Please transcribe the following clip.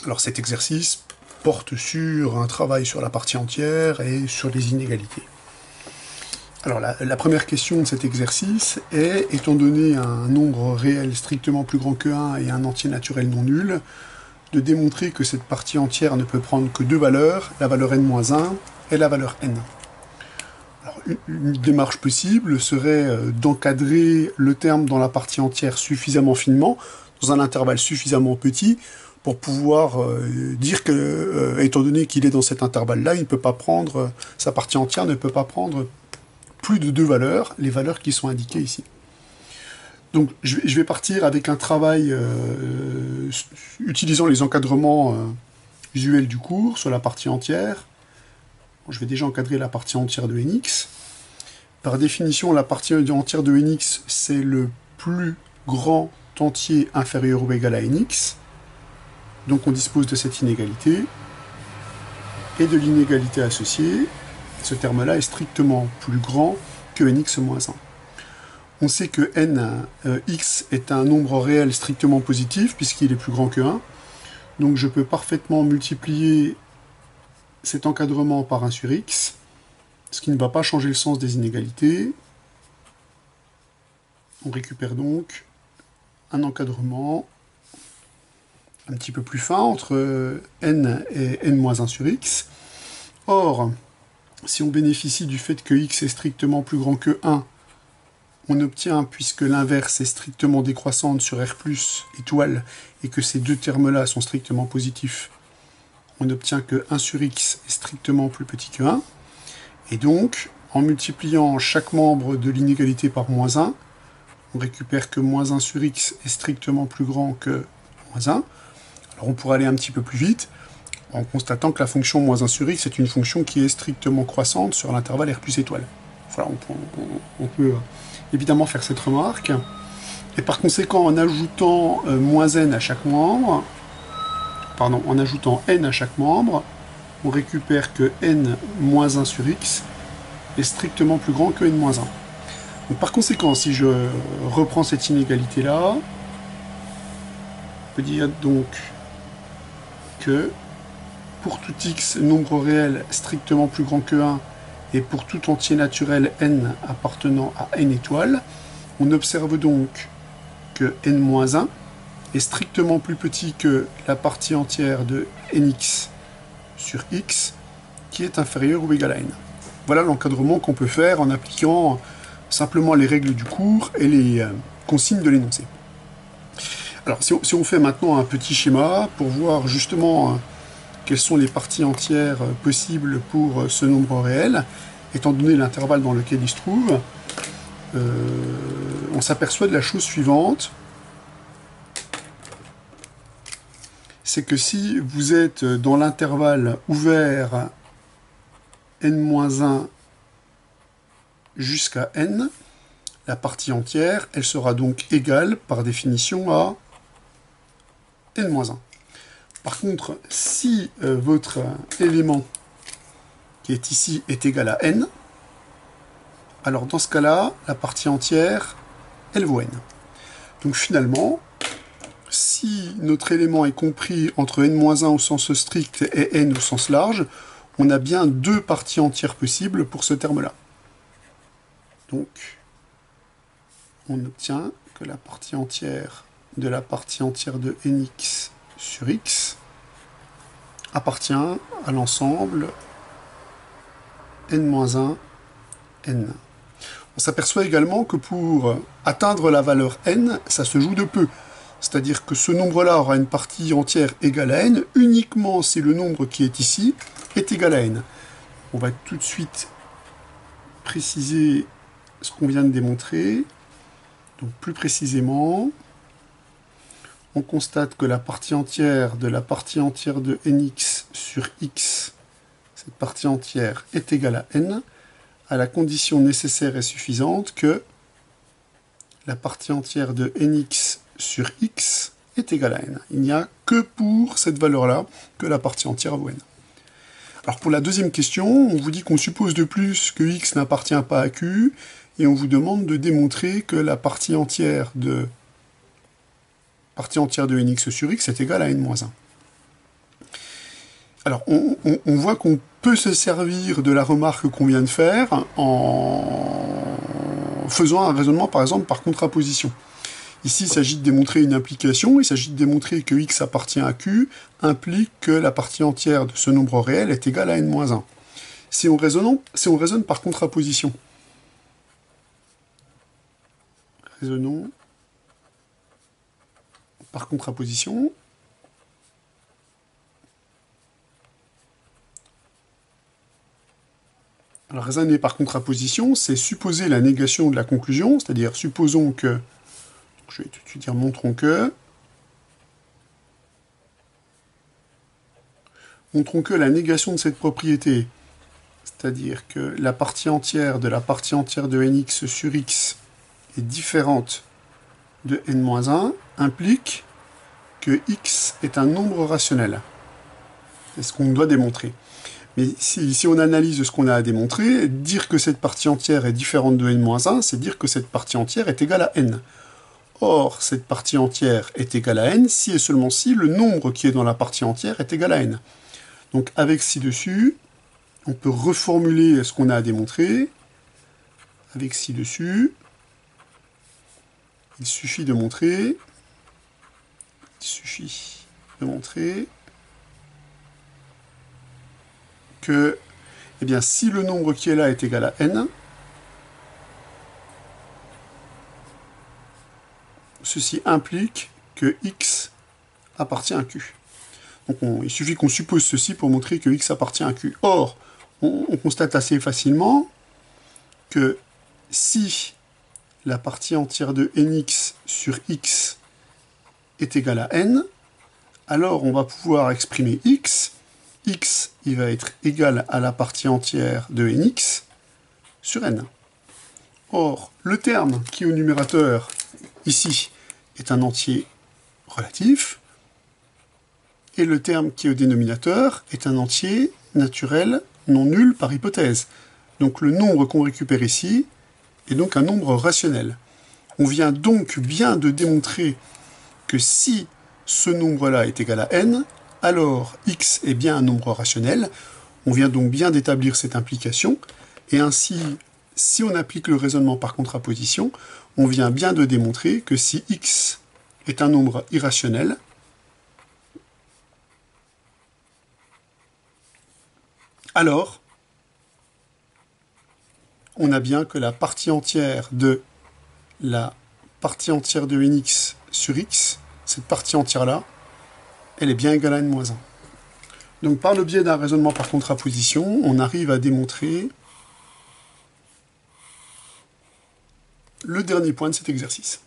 Alors cet exercice porte sur un travail sur la partie entière et sur les inégalités. Alors la première question de cet exercice est, étant donné un nombre réel strictement plus grand que 1 et un entier naturel non nul, de démontrer que cette partie entière ne peut prendre que deux valeurs, la valeur n-1 et la valeur n. Alors, une démarche possible serait d'encadrer le terme dans la partie entière suffisamment finement, dans un intervalle suffisamment petit, pour pouvoir dire que, étant donné qu'il est dans cet intervalle-là, il ne peut pas prendre, sa partie entière ne peut pas prendre plus de deux valeurs, les valeurs qui sont indiquées ici. Donc je vais partir avec un travail utilisant les encadrements usuels du cours sur la partie entière. Je vais déjà encadrer la partie entière de nx. Par définition, la partie entière de nx, c'est le plus grand entier inférieur ou égal à nx. Donc on dispose de cette inégalité et de l'inégalité associée. Ce terme-là est strictement plus grand que nx moins 1. On sait que x est un nombre réel strictement positif, puisqu'il est plus grand que 1. Donc je peux parfaitement multiplier cet encadrement par 1 sur x, ce qui ne va pas changer le sens des inégalités. On récupère donc un encadrement un petit peu plus fin entre n et n-1 sur x. Or, si on bénéficie du fait que x est strictement plus grand que 1, on obtient, puisque l'inverse est strictement décroissante sur R plus étoile, et que ces deux termes-là sont strictement positifs, on obtient que 1 sur x est strictement plus petit que 1. Et donc, en multipliant chaque membre de l'inégalité par moins 1, on récupère que moins 1 sur x est strictement plus grand que moins 1. Alors on pourrait aller un petit peu plus vite, en constatant que la fonction moins 1 sur x est une fonction qui est strictement croissante sur l'intervalle R plus étoile. Voilà, on peut évidemment faire cette remarque. Et par conséquent, en ajoutant moins n à chaque membre, en ajoutant n à chaque membre, on récupère que n moins 1 sur x est strictement plus grand que n moins 1. Donc, par conséquent, si je reprends cette inégalité-là, on peut dire donc que pour tout x nombre réel strictement plus grand que 1 et pour tout entier naturel n appartenant à n étoiles, on observe donc que n-1 est strictement plus petit que la partie entière de nx sur x qui est inférieure ou égale à n. Voilà l'encadrement qu'on peut faire en appliquant simplement les règles du cours et les consignes de l'énoncé. Alors si on fait maintenant un petit schéma pour voir justement quelles sont les parties entières possibles pour ce nombre réel, étant donné l'intervalle dans lequel il se trouve, on s'aperçoit de la chose suivante, c'est que si vous êtes dans l'intervalle ouvert n-1 jusqu'à n, la partie entière, elle sera donc égale par définition à n-1. Par contre, si votre élément qui est ici est égal à n, alors dans ce cas-là, la partie entière, elle vaut n. Donc finalement, si notre élément est compris entre n-1 au sens strict et n au sens large, on a bien deux parties entières possibles pour ce terme-là. Donc, on obtient que la partie entière de la partie entière de nx sur x appartient à l'ensemble n-1, n. On s'aperçoit également que pour atteindre la valeur n, ça se joue de peu. C'est-à-dire que ce nombre-là aura une partie entière égale à n uniquement si le nombre qui est ici est égal à n. On va tout de suite préciser ce qu'on vient de démontrer. Donc plus précisément, on constate que la partie entière de la partie entière de nx sur x, cette partie entière est égale à n, à la condition nécessaire et suffisante que la partie entière de nx sur x est égale à n. Il n'y a que pour cette valeur-là que la partie entière vaut n. Alors pour la deuxième question, on vous dit qu'on suppose de plus que x n'appartient pas à q, et on vous demande de démontrer que la partie entière de nx sur x est égale à n-1. Alors, on voit qu'on peut se servir de la remarque qu'on vient de faire en faisant un raisonnement, par exemple, par contraposition. Ici, il s'agit de démontrer une implication, il s'agit de démontrer que x appartient à q implique que la partie entière de ce nombre réel est égale à n-1. Si on raisonne par contraposition, raisonnons par contraposition, alors raisonner par contraposition, c'est supposer la négation de la conclusion, c'est-à-dire supposons que, je vais tout de suite dire montrons que la négation de cette propriété, c'est-à-dire que la partie entière de la partie entière de nx sur x est différente de n-1, implique que x est un nombre rationnel. C'est ce qu'on doit démontrer. Mais si on analyse ce qu'on a à démontrer, dire que cette partie entière est différente de n-1, c'est dire que cette partie entière est égale à n. Or, cette partie entière est égale à n si et seulement si le nombre qui est dans la partie entière est égal à n. Donc avec ci-dessus, on peut reformuler ce qu'on a à démontrer. Avec ci-dessus, il suffit de montrer que, eh bien, si le nombre qui est là est égal à n, ceci implique que x appartient à q. Donc il suffit qu'on suppose ceci pour montrer que x appartient à q. Or, on constate assez facilement que si la partie entière de nx sur x est égale à n, alors on va pouvoir exprimer x. X, il va être égal à la partie entière de nx sur n. Or, le terme qui est au numérateur, ici, est un entier relatif, et le terme qui est au dénominateur est un entier naturel non nul par hypothèse. Donc le nombre qu'on récupère ici est donc un nombre rationnel. On vient donc bien de démontrer que si ce nombre-là est égal à n, alors x est bien un nombre rationnel. On vient donc bien d'établir cette implication, et ainsi, si on applique le raisonnement par contraposition, on vient bien de démontrer que si x est un nombre irrationnel, alors on a bien que la partie entière de nx sur x, cette partie entière-là, elle est bien égale à n-1. Donc par le biais d'un raisonnement par contraposition, on arrive à démontrer le dernier point de cet exercice.